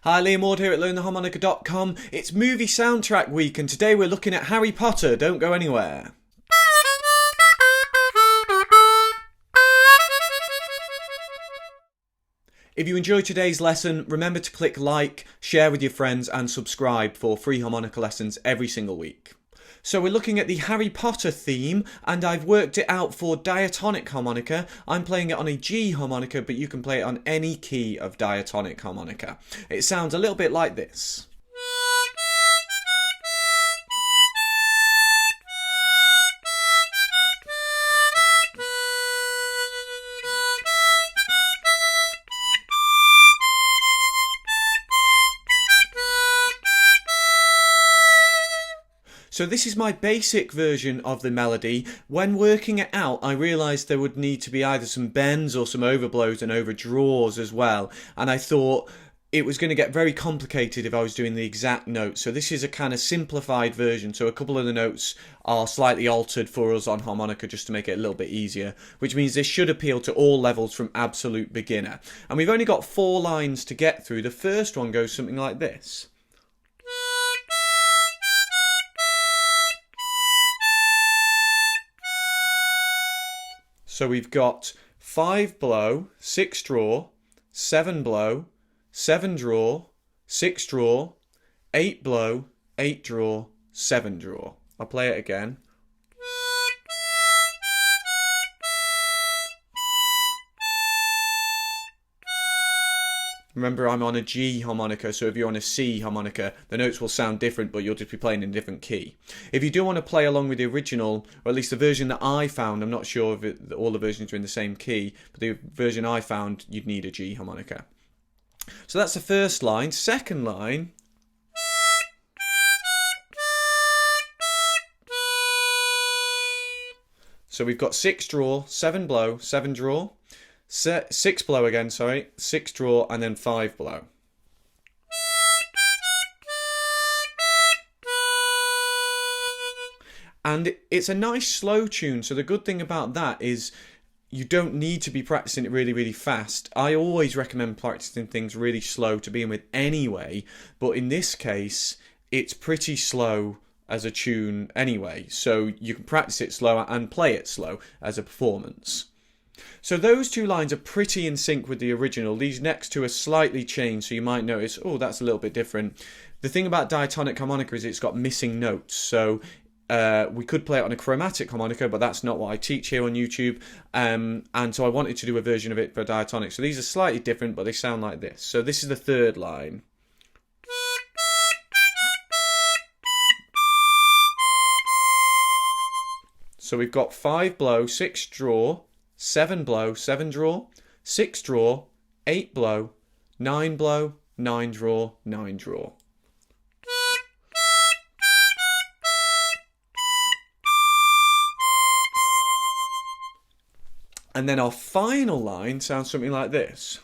Hi, Liam Ward here at LearnTheHarmonica.com. It's movie soundtrack week and today we're looking at Harry Potter. Don't go anywhere. If you enjoyed today's lesson, remember to click like, share with your friends and subscribe for free harmonica lessons every single week. So we're looking at the Harry Potter theme and I've worked it out for diatonic harmonica. I'm playing it on a G harmonica, but you can play it on any key of diatonic harmonica. It sounds a little bit like this. So this is my basic version of the melody. When working it out, I realised there would need to be either some bends or some overblows and overdraws as well. And I thought it was going to get very complicated if I was doing the exact notes. So this is a kind of simplified version. So a couple of the notes are slightly altered for us on harmonica just to make it a little bit easier, which means this should appeal to all levels from absolute beginner. And we've only got 4 lines to get through. The first one goes something like this. So we've got 5 blow, 6 draw, 7 blow, 7 draw, 6 draw, 8 blow, 8 draw, 7 draw. I'll play it again. Remember, I'm on a G harmonica, so if you're on a C harmonica, the notes will sound different, but you'll just be playing in a different key. If you do want to play along with the original, or at least the version that I found, I'm not sure if all the versions are in the same key, but the version I found, you'd need a G harmonica. So that's the first line. Second line. So we've got 6 draw, 7 blow, 7 draw. 6 blow again, 6 draw and then 5 blow. And it's a nice slow tune, so the good thing about that is you don't need to be practicing it really, really fast. I always recommend practicing things really slow to begin with anyway, but in this case, it's pretty slow as a tune anyway, so you can practice it slower and play it slow as a performance. So those 2 lines are pretty in sync with the original. These next 2 are slightly changed, so you might notice, oh, that's a little bit different. The thing about diatonic harmonica is it's got missing notes, so we could play it on a chromatic harmonica, but that's not what I teach here on YouTube, and so I wanted to do a version of it for diatonic. So these are slightly different, but they sound like this. So this is the third line. So we've got 5 blow, 6 draw, 7 blow, 7 draw, 6 draw, 8 blow, 9 blow, 9 draw, 9 draw. And then our final line sounds something like this.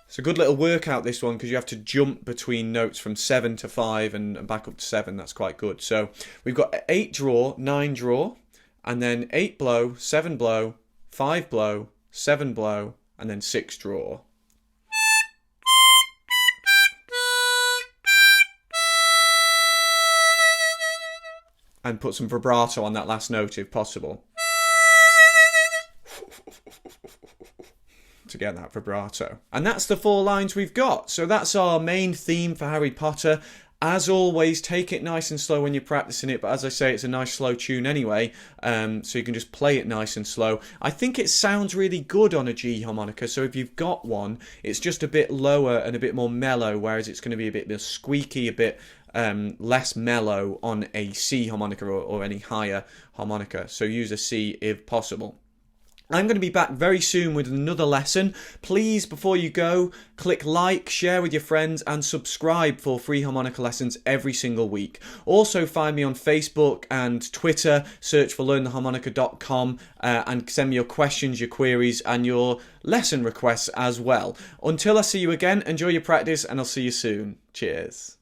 It's a good little workout, this one, because you have to jump between notes from 7 to 5 and back up to 7. That's quite good. So we've got 8 draw, 9 draw, and then 8 blow, 7 blow, 5 blow, 7 blow, and then 6 draw. And put some vibrato on that last note if possible, to get that vibrato. And that's the 4 lines we've got. So that's our main theme for Harry Potter. As always, take it nice and slow when you're practicing it, but as I say, it's a nice slow tune anyway, so you can just play it nice and slow. I think it sounds really good on a G harmonica, so if you've got one, it's just a bit lower and a bit more mellow, whereas it's going to be a bit more squeaky, a bit less mellow on a C harmonica or any higher harmonica, so use a C if possible. I'm going to be back very soon with another lesson. Please, before you go, click like, share with your friends and subscribe for free harmonica lessons every single week. Also find me on Facebook and Twitter, search for LearnTheHarmonica.com and send me your questions, your queries and your lesson requests as well. Until I see you again, enjoy your practice and I'll see you soon. Cheers.